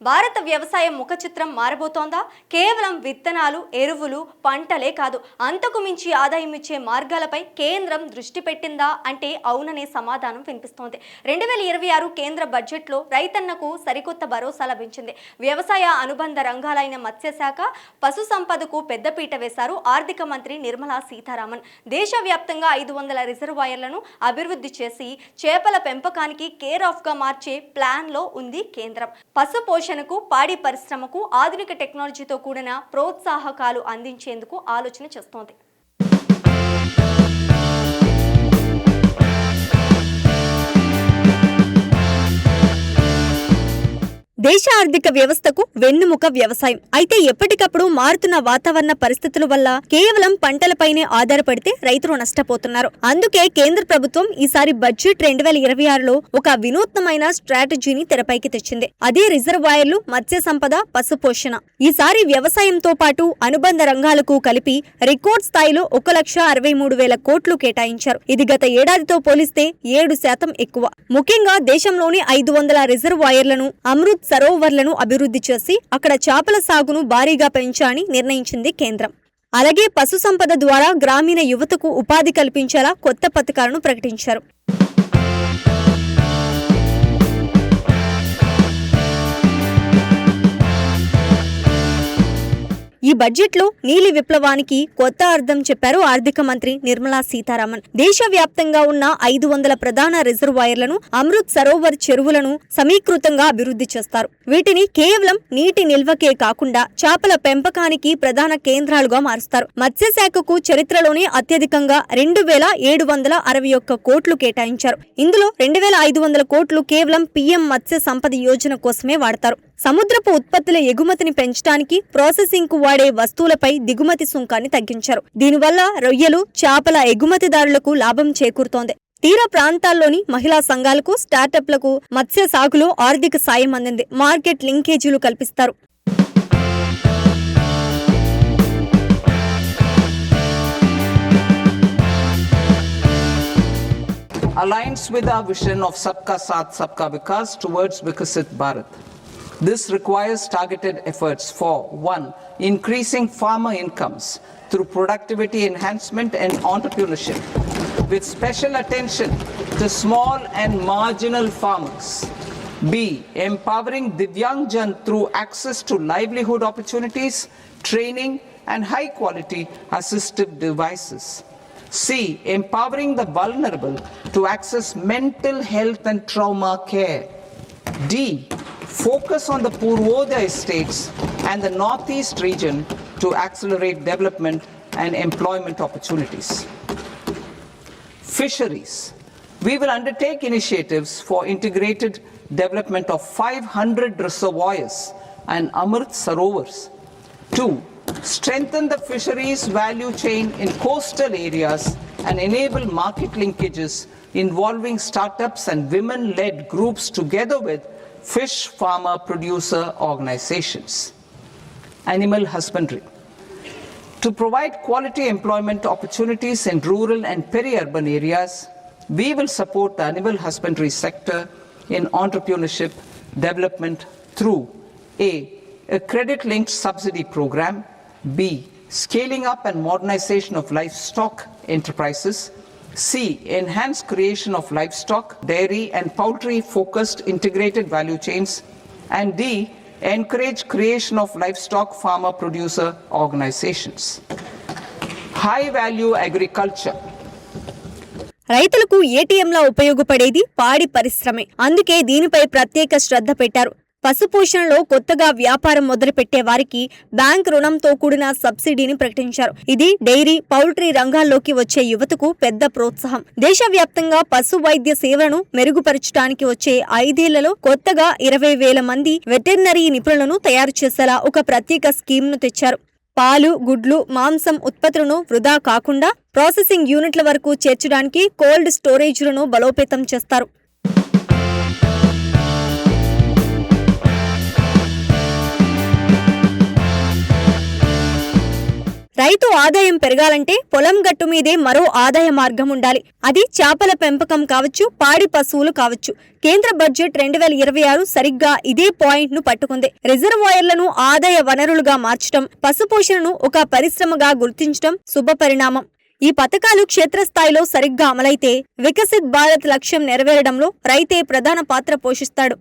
భారత వ్యవసాయ ముఖ చిత్రం మారబోతోందా? కేవలం విత్తనాలు, ఎరువులు, పంటలే కాదు, అంతకు మించి ఆదాయం ఇచ్చే మార్గాలపై కేంద్రం దృష్టి పెట్టిందా అంటే అవుననే సమాధానం వినిపిస్తోంది. 2026 కేంద్ర బడ్జెట్లో రైతన్నకు సరికొత్త భరోసా లభించింది. వ్యవసాయ అనుబంధ రంగాలైన మత్స్యశాఖ, పశు సంపదకు పెద్దపీట వేశారు ఆర్థిక మంత్రి నిర్మలా సీతారామన్. దేశవ్యాప్తంగా 500 రిజర్వాయర్లను అభివృద్ధి చేసి చేపల పెంపకానికి కేర్ ఆఫ్ గా మార్చే ప్లాన్ లో ఉంది కేంద్రం. పశు పోషణకు, పాడి పరిశ్రమకు ఆధునిక టెక్నాలజీతో కూడిన ప్రోత్సాహకాలు అందించేందుకు ఆలోచన చేస్తోంది. దేశ ఆర్థిక వ్యవస్థకు వెన్నుముక వ్యవసాయం. అయితే ఎప్పటికప్పుడు మారుతున్న వాతావరణ పరిస్థితుల వల్ల కేవలం పంటలపైనే ఆధారపడితే రైతులు నష్టపోతున్నారు. అందుకే కేంద్ర ప్రభుత్వం ఈసారి బడ్జెట్ 2026లో ఒక వినూత్నమైన స్ట్రాటజీని తెరపైకి తెచ్చింది. అదే రిజర్వాయర్లు, మత్స్య సంపద, పశు పోషణ. ఈసారి వ్యవసాయంతో పాటు అనుబంధ రంగాలకు కలిపి రికార్డ్ స్థాయిలో 1,63,000 కోట్లు కేటాయించారు. ఇది గత ఏడాదితో పోలిస్తే 7% ఎక్కువ. ముఖ్యంగా దేశంలోని 500 రిజర్వాయర్లను, అమృత్ సరోవర్లను అభివృద్ధి చేసి అక్కడ చేపల సాగును భారీగా పెంచాలని నిర్ణయించింది కేంద్రం. అలాగే పశు సంపద ద్వారా గ్రామీణ యువతకు ఉపాధి కల్పించేలా కొత్త పథకాలను ప్రకటించారు. ఈ బడ్జెట్లో నీలి విప్లవానికి కొత్త అర్థం చెప్పారు ఆర్థిక మంత్రి నిర్మలా సీతారామన్. దేశవ్యాప్తంగా ఉన్న 500 ప్రధాన రిజర్వాయర్లను, అమృత్ సరోవర్ చెరువులను సమీకృతంగా అభివృద్ధి చేస్తారు. వీటిని కేవలం నీటి నిల్వకే కాకుండా చేపల పెంపకానికి ప్రధాన కేంద్రాలుగా మారుస్తారు. మత్స్యశాఖకు చరిత్రలోనే అత్యధికంగా 2,761 కోట్లు కేటాయించారు. ఇందులో 2,500 కోట్లు కేవలం పీఎం మత్స్య సంపద యోజన కోసమే వాడతారు. సముద్రపు ఉత్పత్తుల ఎగుమతిని పెంచడానికి ప్రాసెసింగ్ కు వాడే వస్తువులపై దిగుమతి సుంకాన్ని తగ్గించారు. దీనివల్ల రొయ్యలు, చేపల ఎగుమతిదారులకు లాభం చేకూరుతోంది. తీర ప్రాంతాల్లోని మహిళా సంఘాలకు, స్టార్టప్లకు మత్స్య సాగులో ఆర్థిక సాయం అందింది. మార్కెట్ లింకేజీలు కల్పిస్తారు. Aligns with our vision of Sabka Saath Sabka Vikas towards Vikasit Bharat. This requires targeted efforts for 1. Increasing farmer incomes through productivity enhancement and entrepreneurship, with special attention to small and marginal farmers. B. Empowering Divyang Jan through access to livelihood opportunities, training and high quality assistive devices. C. Empowering the vulnerable to access mental health and trauma care. D. Focus on the Purvodaya states and the Northeast region to accelerate development and employment opportunities. Fisheries. We will undertake initiatives for integrated development of 500 reservoirs and Amrit Sarovars. 2. Strengthen the fisheries value chain in coastal areas and enable market linkages involving startups and women-led groups together with fish farmer producer organizations. Animal husbandry. To provide quality employment opportunities in rural and peri-urban areas, we will support the animal husbandry sector in entrepreneurship development through a credit-linked subsidy program, B. Scaling up and modernization of livestock enterprises, C. Enhance creation of livestock, dairy and poultry-focused integrated value chains, and D. Encourage creation of livestock farmer-producer organizations. High-value agriculture. రైతులకు ఏటీఎంలా ఉపయోగపడేది పాడి పరిశ్రమే. అందుకే దీనిపై ప్రత్యేక శ్రద్ధ పెట్టారు. పశుపోషణలో కొత్తగా వ్యాపారం మొదలుపెట్టే వారికి బ్యాంక్ రుణంతో కూడిన సబ్సిడీని ప్రకటించారు. ఇది డైరీ, పౌల్ట్రీ రంగాల్లోకి వచ్చే యువతకు పెద్ద ప్రోత్సాహం. దేశవ్యాప్తంగా పశు వైద్య సేవలను మెరుగుపరచడానికి వచ్చే 5 ఏళ్లలో కొత్తగా 20,000 మంది వెటర్నరీ నిపుణులను తయారు చేసేలా ఒక ప్రత్యేక స్కీమ్ను తెచ్చారు. పాలు, గుడ్లు, మాంసం ఉత్పత్తులను వృధా కాకుండా ప్రాసెసింగ్ యూనిట్ల వరకు చేర్చడానికి కోల్డ్ స్టోరేజ్లను బలోపేతం చేస్తారు. రైతు ఆదాయం పెరగాలంటే పొలం గట్టు మీదే మరో ఆదాయ మార్గం ఉండాలి. అది చేపల పెంపకం కావచ్చు, పాడి పశువులు కావచ్చు. కేంద్ర బడ్జెట్ 2026 సరిగ్గా ఇదే పాయింట్ ను పట్టుకుంది. రిజర్వాయర్లను ఆదాయ వనరులుగా మార్చడం, పశుపోషణను ఒక పరిశ్రమగా గుర్తించడం శుభ పరిణామం. ఈ పథకాలు క్షేత్రస్థాయిలో సరిగ్గా అమలైతే వికసిత్ భారత్ లక్ష్యం నెరవేరడంలో రైతే ప్రధాన పాత్ర పోషిస్తాడు.